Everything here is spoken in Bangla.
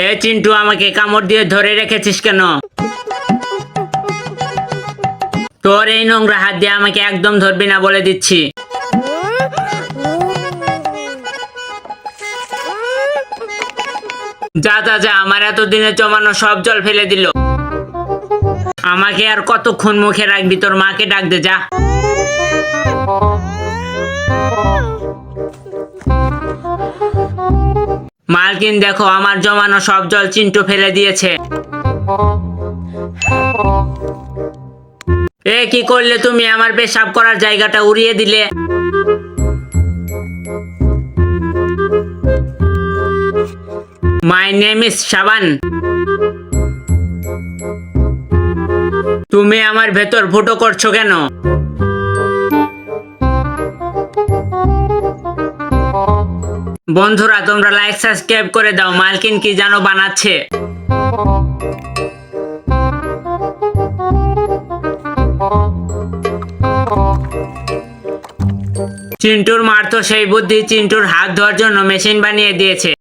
এ চিন্টু, আমাকে কামড় দিয়ে ধরে রেখেছিস কেন? তোর এই নোংরা হাত দিয়ে আমাকে একদম ধরবি না বলে দিচ্ছি। যা যা যা, আমার এতদিনের জমানো সব জল ফেলে দিল। আমাকে আর কতক্ষণ মুখে রাখবি? তোর মাকে ডাক দে, যা। মালকিন দেখো, আমার জমানো সব জল চিন্টু ফেলে দিয়েছে। এ কি করলে তুমি? আমার পেশাব করার জায়গাটা উড়িয়ে দিলে। মাই নেম ইজ সাবান। তুমি আমার ভেতর ফুটো করছো কেন? বন্ধুরা, তোমরা লাইক সাবস্ক্রাইব করে দাও। মালকিন কি জানো বানাচ্ছে? চিন্টুর মার তো সেই বুদ্ধি, চিন্টুর হাত ধোয়ার জন্য মেশিন বানিয়ে দিয়েছে।